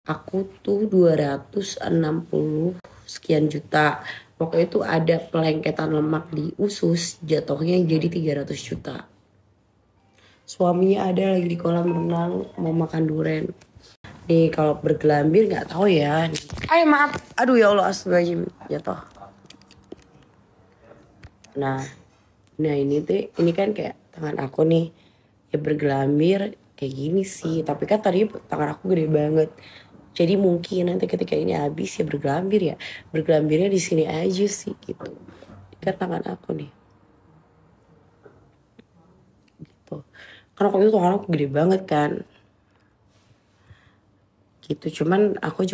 Aku tuh 260 sekian juta. Pokoknya itu ada pelengketan lemak di usus, jatuhnya jadi 300 juta. Suaminya ada lagi di kolam renang mau makan duren. Nih kalau bergelambir nggak tahu ya. Ay maaf, aduh ya Allah astagfirullahaladzim jatuh. Nah, ini kan kayak tangan aku nih ya bergelambir kayak gini sih. Tapi kan tadi tangan aku gede banget. Jadi mungkin nanti ketika ini habis ya bergelambir ya. Bergelambirnya di sini aja sih gitu. Kan tangan aku nih. Gitu. Karena waktu itu tangan aku gede banget kan. Gitu. Cuman aku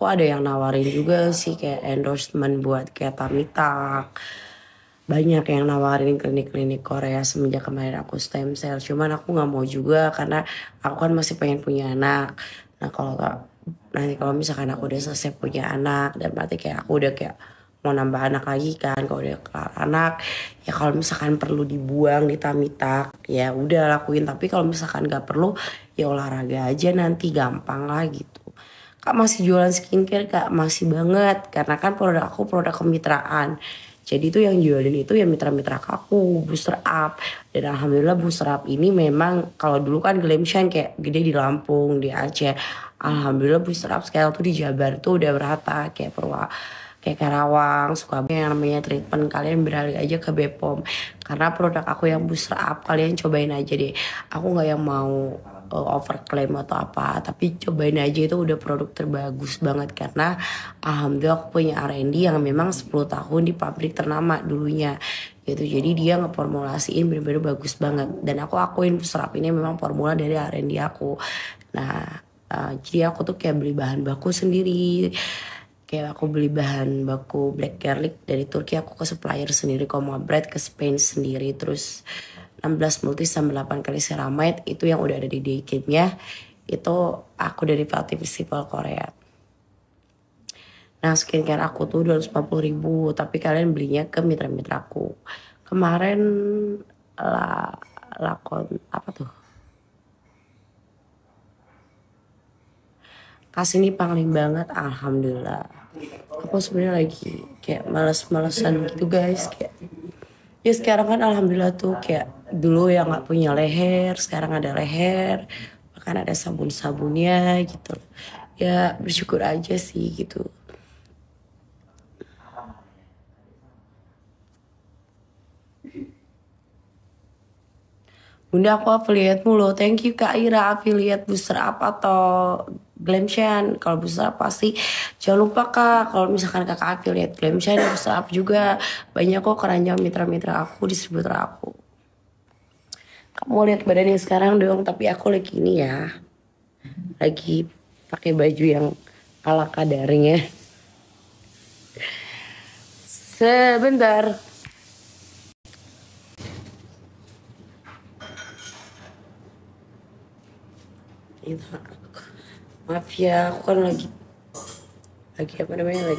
ada yang nawarin juga sih kayak endorsement buat kayak Tamitak. Banyak yang nawarin klinik-klinik Korea semenjak kemarin aku stem cell. Cuman aku nggak mau juga karena aku kan masih pengen punya anak. Nah kalau misalkan aku udah selesai punya anak dan berarti kayak aku udah kayak mau nambah anak lagi kan kalau udah kelar anak ya kalau misalkan perlu dibuang di tamitak ya udah lakuin tapi kalau misalkan nggak perlu ya olahraga aja nanti gampang lah gitu. Kak masih jualan skincare kak masih banget karena kan produk aku produk kemitraan. Jadi itu yang jualin itu ya mitra-mitra aku, Booster Up. Dan alhamdulillah Booster Up ini memang kalau dulu kan Glam Shine kayak gede di Lampung, di Aceh. Alhamdulillah Booster Up sekarang tuh di Jabar tuh udah merata kayak Karawang, Sukabumi yang namanya treatment kalian beralih aja ke Bepom. Karena produk aku yang Booster Up kalian cobain aja deh. Aku nggak yang mau overclaim atau apa tapi cobain aja itu udah produk terbagus banget karena alhamdulillah aku punya R&D yang memang 10 tahun di pabrik ternama dulunya gitu jadi dia ngeformulasiin bener-bener bagus banget dan aku akuin serap ini memang formula dari R&D aku. Nah jadi aku tuh kayak beli bahan baku sendiri kayak aku beli bahan baku black garlic dari Turki aku ke supplier sendiri Koma Bread ke Spain sendiri terus 16 multi sama 8 kali ceramide itu yang udah ada di Daycare-nya itu aku dari Velvet Festival Korea. Nah skincare aku tuh 240.000 tapi kalian belinya ke mitra-mitraku. Kemarin lakon apa tuh? Kasih ini pangling banget alhamdulillah. Aku sebenarnya lagi kayak males-malesan gitu guys kayak ya sekarang kan alhamdulillah tuh kayak dulu yang nggak punya leher, sekarang ada leher, bahkan ada sabun-sabunnya gitu. Ya bersyukur aja sih gitu. Bunda aku affiliate mulu. Thank you Kak Ira affiliate booster apa atau Glamshan. Kalau booster up pasti jangan lupa Kak. Kalau misalkan Kakak affiliate Glamshan booster up juga banyak kok keranjang mitra-mitra aku, distributor aku. Kamu lihat badannya sekarang dong, tapi aku lagi ini ya. Lagi pakai baju yang ala kadarnya. Sebentar. Maaf ya, aku kan lagi apa namanya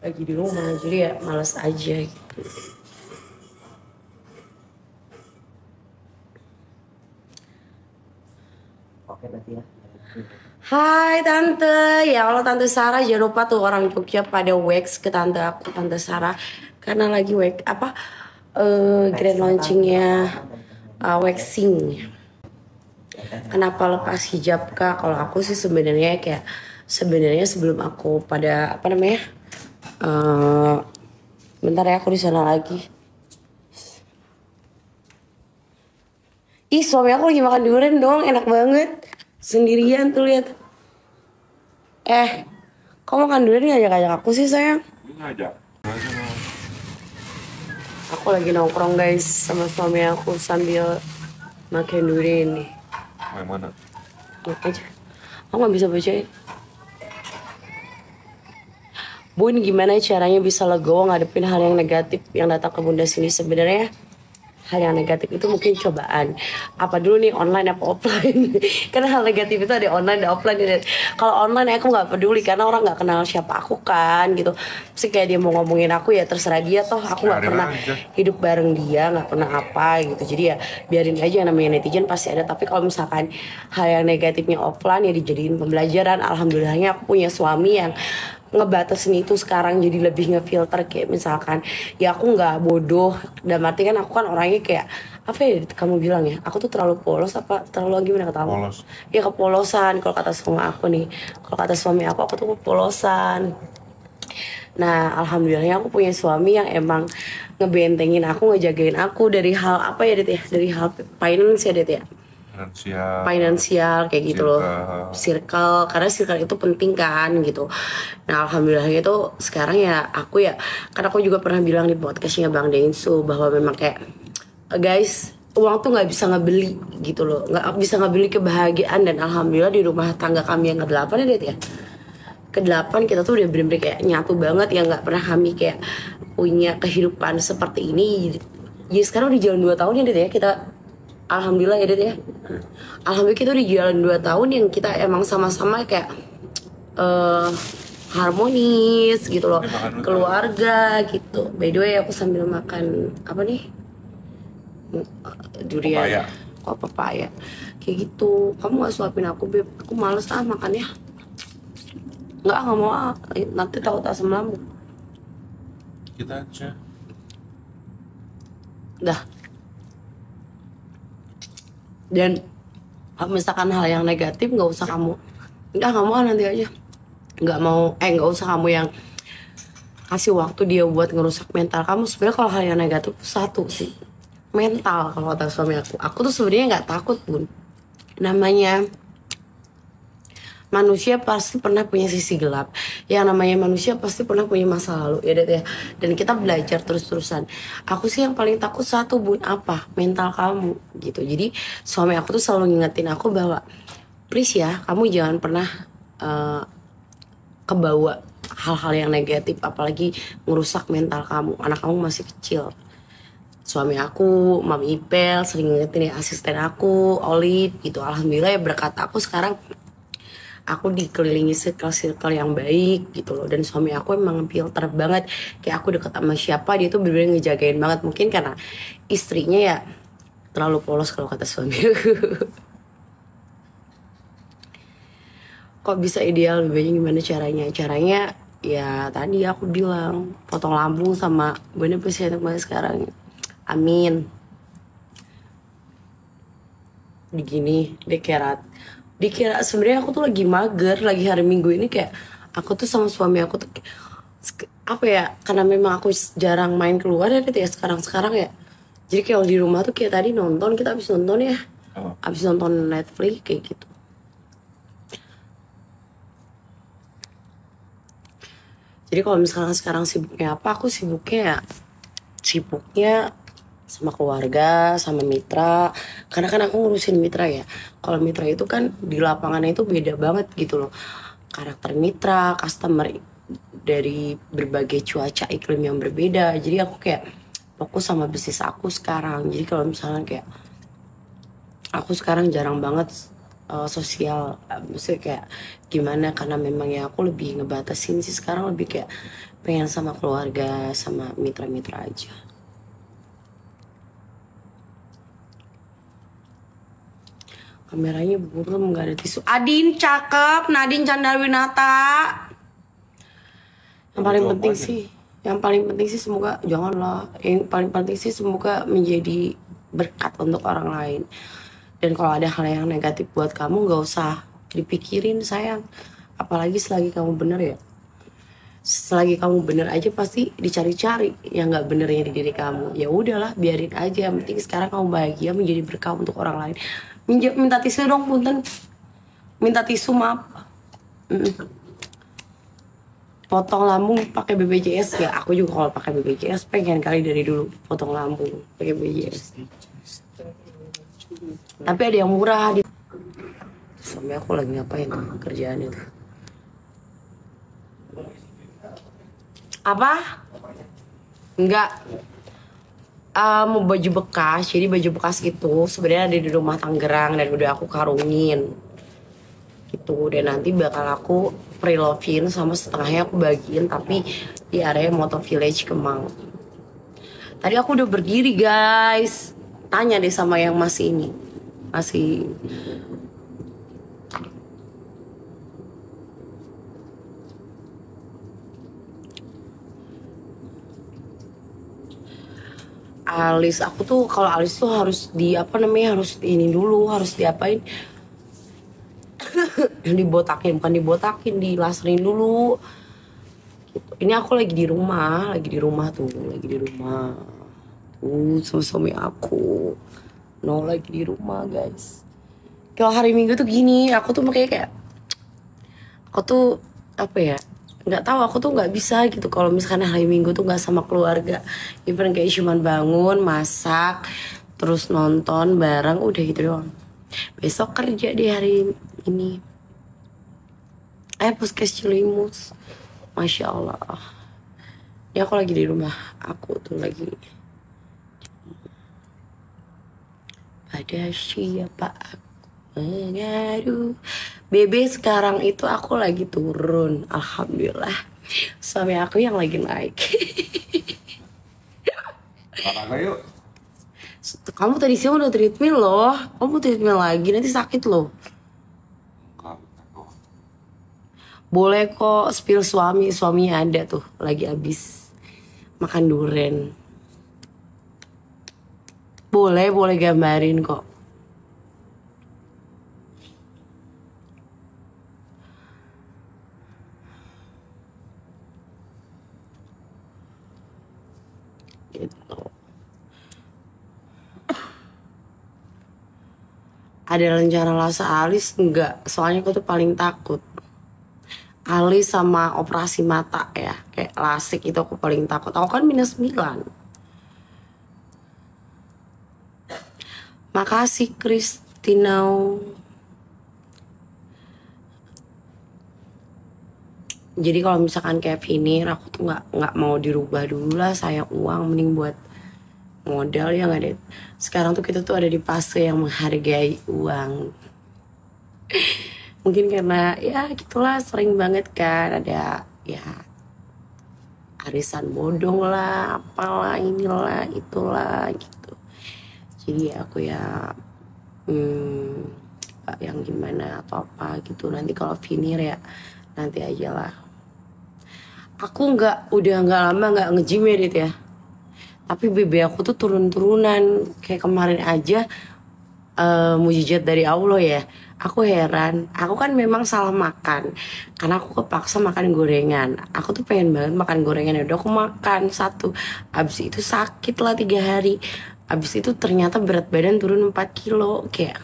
lagi di rumah jadi ya malas aja gitu. Oke berarti ya. Hai Tante, ya Allah Tante Sarah jangan lupa tuh orang Jogja pada wax ke Tante aku Tante Sarah karena lagi wax apa grand launchingnya waxing. Kenapa lepas hijab Kak? Kalau aku sih sebenarnya sebelum aku pada apa namanya bentar ya aku di sana lagi. Ih suami aku lagi makan durian dong enak banget sendirian tuh lihat. Kau makan durian ngajak-ngajak aku sih sayang? Ngajak. Aku lagi nongkrong guys sama suami aku sambil makan durian nih. Yang mana? Aja. Aku nggak bisa baca ya. Bun gimana caranya bisa legowo ngadepin hal yang negatif yang datang ke bunda sini sebenarnya hal yang negatif itu mungkin cobaan. Apa dulu nih, online apa offline? Karena hal negatif itu ada online ada offline. Kalau online aku nggak peduli karena orang nggak kenal siapa aku kan gitu. Terus kayak dia mau ngomongin aku ya terserah dia, toh aku nggak pernah hidup bareng dia, nggak pernah apa gitu. Jadi ya biarin aja, namanya netizen pasti ada. Tapi kalau misalkan hal yang negatifnya offline ya dijadiin pembelajaran. Alhamdulillahnya aku punya suami yang ngebatasin itu sekarang, jadi lebih ngefilter. Kayak misalkan ya aku nggak bodoh, dan arti kan aku kan orangnya kayak apa ya kamu bilang ya, aku tuh terlalu polos apa terlalu gimana kata kamu? Polos. Ya kepolosan kalau kata suami aku nih. Kalau kata suami aku tuh kepolosan. Nah alhamdulillahnya aku punya suami yang emang ngebentengin aku, ngejagain aku dari hal apa ya Det ya, dari hal finance ya Det ya, finansial kayak gitu loh, circle, karena circle itu penting kan gitu. Nah alhamdulillah itu sekarang ya aku ya, karena aku juga pernah bilang di podcastnya Bang Densu bahwa memang kayak guys, uang tuh nggak bisa ngebeli gitu loh, nggak bisa ngebeli kebahagiaan. Dan alhamdulillah di rumah tangga kami yang ke-8 ya Det ya, ke-8 kita tuh udah bener-bener kayak nyatu banget, yang nggak pernah kami kayak punya kehidupan seperti ini. Jadi sekarang udah jalan 2 tahun ya Det ya kita. Alhamdulillah ya Det ya. Alhamdulillah kita udah jalan 2 tahun yang kita emang sama-sama kayak harmonis gitu loh, keluarga gitu. By the way aku sambil makan apa nih, durian Papaya. kok papaya kayak gitu. Kamu gak suapin aku Beb, aku males makannya. Nggak mau nanti takut asam lambung. Kita aja. Dah. Dan kalau misalkan hal yang negatif nggak usah kamu, nggak mau nanti aja, nggak usah kamu yang kasih waktu dia buat ngerusak mental kamu. Sebenarnya kalau hal yang negatif satu sih mental. Kalau kata suami aku tuh sebenarnya nggak takut Bun. Namanya manusia pasti pernah punya sisi gelap. Yang namanya manusia pasti pernah punya masa lalu ya Det ya. Dan kita belajar terus-terusan. Aku sih yang paling takut satu Bun, apa? Mental kamu gitu. Jadi suami aku tuh selalu ngingetin aku bahwa please ya, kamu jangan pernah kebawa hal-hal yang negatif, apalagi ngerusak mental kamu. Anak kamu masih kecil. Suami aku, Mami Ipel sering ngingetin ya, asisten aku, Olive gitu. Alhamdulillah ya berkat aku sekarang aku dikelilingi circle-circle yang baik gitu loh. Dan suami aku emang filter banget. Kayak aku deket sama siapa dia tuh bener-bener ngejagain banget. Mungkin karena istrinya ya terlalu polos kalau kata suami aku. Kok bisa ideal, lebih banyak gimana caranya? Caranya ya tadi aku bilang, potong lambung sama bener pasti banget sekarang. Amin. Begini dikira sebenarnya aku tuh lagi mager, lagi hari Minggu ini kayak aku tuh sama suami aku tuh apa ya, karena memang aku jarang main keluar ya gitu ya sekarang ya. Jadi kalau di rumah tuh kayak tadi nonton, kita habis nonton ya, habis nonton Netflix kayak gitu. Jadi kalau misalkan sekarang sibuknya apa, aku sibuknya sama keluarga, sama mitra. Karena kan aku ngurusin mitra ya. Kalau mitra itu kan di lapangannya itu beda banget gitu loh. Karakter mitra, customer dari berbagai cuaca iklim yang berbeda. Jadi aku kayak fokus sama bisnis aku sekarang. Jadi kalau misalnya kayak aku sekarang jarang banget sosial, maksudnya kayak gimana, karena memang ya aku lebih ngebatasin sih sekarang, lebih kayak pengen sama keluarga, sama mitra-mitra aja. Kameranya buram, nggak ada tisu. Adin cakep, Nadine Chandrawinata. Yang paling penting sih semoga, janganlah. Yang paling penting sih semoga menjadi berkat untuk orang lain. Dan kalau ada hal yang negatif buat kamu, nggak usah dipikirin sayang. Apalagi selagi kamu bener ya. Selagi kamu bener aja pasti dicari-cari yang nggak benernya di diri kamu. Ya udahlah, biarin aja. Yang penting sekarang kamu bahagia, menjadi berkah untuk orang lain. Minta tisu dong punten. Minta tisu, maaf. Potong lambung pakai BPJS ya. Aku juga kalau pakai BPJS pengen kali dari dulu potong lambung pakai BPJS. Tapi ada yang murah. Suami aku lagi ngapain tuh kerjaannya tuh? Apa? Enggak. Baju bekas. Jadi baju bekas itu sebenarnya ada di rumah Tangerang dan udah aku karungin gitu. Dan nanti bakal aku prelovin sama setengahnya aku bagiin tapi di area Moto Village Kemang. Tadi aku udah berdiri guys. Tanya deh sama yang masih ini. Masih alis aku tuh, kalau alis tuh harus di apa namanya, harus di ini dulu, harus diapain, dibotakin, bukan dibotakin, dilaserin dulu gitu. Ini aku lagi di rumah tuh, lagi di rumah tuh sama suami aku. No, lagi di rumah guys. Kalau hari Minggu tuh gini, aku tuh makanya kayak aku tuh apa ya, nggak tahu, aku tuh nggak bisa gitu kalau misalkan hari Minggu tuh nggak sama keluarga. Even kayak cuman bangun, masak, terus nonton bareng, udah gitu doang. Besok kerja di hari ini. Puskes Cilimus, Masya Allah. Ya aku lagi di rumah, aku tuh lagi. Pada siapa aku mengadu. Bebe sekarang itu aku lagi turun, alhamdulillah. Suami aku yang lagi naik. Olahraga yuk. Kamu tadi siang udah treatment loh. Kamu treatment lagi, nanti sakit loh. Boleh kok spill suaminya ada tuh, lagi abis makan durian. Boleh gambarin kok. Gitu. Ada rencana lasa alis? Enggak, soalnya aku tuh paling takut alis sama operasi mata ya. Kayak lasik itu aku paling takut. Aku kan -9. Makasih Christina. Jadi kalau misalkan kayak Vinir, aku tuh nggak mau dirubah dulu lah, sayang uang, mending buat modal ya nggak deh. Sekarang tuh kita tuh ada di fase yang menghargai uang. Mungkin karena ya gitulah, sering banget kan ada ya arisan bodong lah, apalah inilah itulah gitu. Jadi aku ya yang gimana atau apa gitu. Nanti kalau Vinir ya nanti aja lah. Aku udah nggak lama nggak nge-gym ya Dit ya. Tapi BB aku tuh turun-turunan. Kayak kemarin aja mujizat dari Allah ya. Aku heran. Aku kan memang salah makan. Karena aku kepaksa makan gorengan. Aku tuh pengen banget makan gorengan. Udah aku makan 1. Abis itu sakit lah 3 hari. Abis itu ternyata berat badan turun 4 kilo. Kayak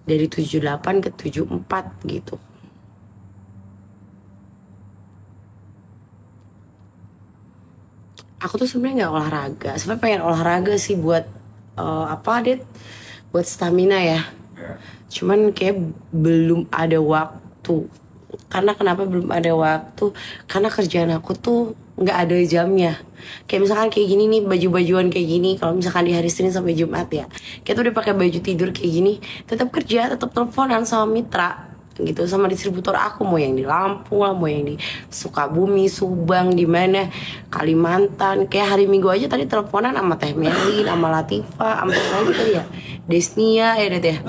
dari 78 ke 74 gitu. Aku tuh sebenarnya nggak olahraga. Sebenarnya pengen olahraga sih buat apa Dit? Buat stamina ya. Cuman kayak belum ada waktu. Karena kenapa belum ada waktu? Karena kerjaan aku tuh nggak ada jamnya. Kayak misalkan kayak gini nih, baju-bajuan kayak gini. Kalau misalkan di hari Senin sampai Jumat ya, kita udah pakai baju tidur kayak gini, tetap kerja, tetap teleponan sama mitra gitu, sama distributor aku, mau yang di Lampung lah, mau yang di Sukabumi, Subang, di mana Kalimantan. Kayak hari Minggu aja tadi teleponan sama Teh Melin, sama Latifa, sama lagi tadi ya Desnia ya Det ya.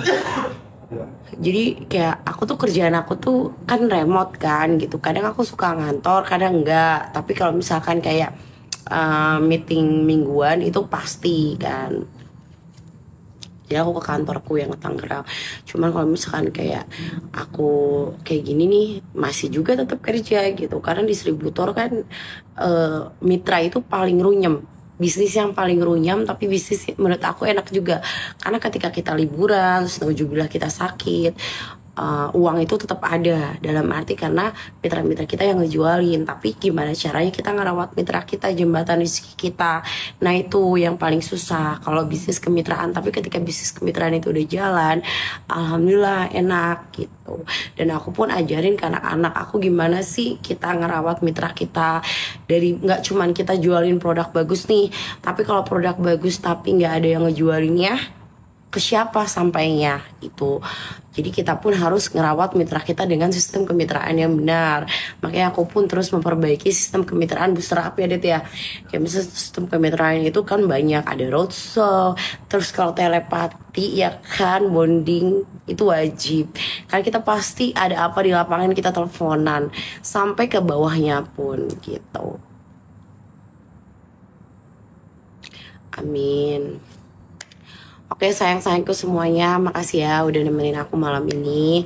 Jadi kayak aku tuh kerjaan aku tuh kan remote kan gitu. Kadang aku suka ngantor, kadang enggak. Tapi kalau misalkan kayak meeting mingguan itu pasti kan. Jadi aku ke kantorku yang ke Tangerang. Cuman kalau misalkan kayak aku kayak gini nih, masih juga tetap kerja gitu. Karena distributor kan mitra itu paling runyem. Bisnis yang paling runyam, tapi bisnis menurut aku enak juga. Karena ketika kita liburan, terus nauzubillah kita sakit, uang itu tetap ada, dalam arti karena mitra-mitra kita yang ngejualin, tapi gimana caranya kita ngerawat mitra kita, jembatan rezeki kita. Nah itu yang paling susah kalau bisnis kemitraan. Tapi ketika bisnis kemitraan itu udah jalan, alhamdulillah enak gitu. Dan aku pun ajarin ke anak-anak aku gimana sih kita ngerawat mitra kita, dari nggak cuman kita jualin produk bagus nih, tapi kalau produk bagus tapi nggak ada yang ngejualinnya, ke siapa sampainya itu. Jadi kita pun harus ngerawat mitra kita dengan sistem kemitraan yang benar. Makanya aku pun terus memperbaiki sistem kemitraan bootstrap ya Dit ya. Kayak misalnya sistem kemitraan itu kan banyak, ada roadshow, terus kalau telepati ya kan, bonding itu wajib. Karena kita pasti ada apa di lapangan kita teleponan sampai ke bawahnya pun gitu. Amin. Oke sayang-sayangku semuanya, makasih ya udah nemenin aku malam ini.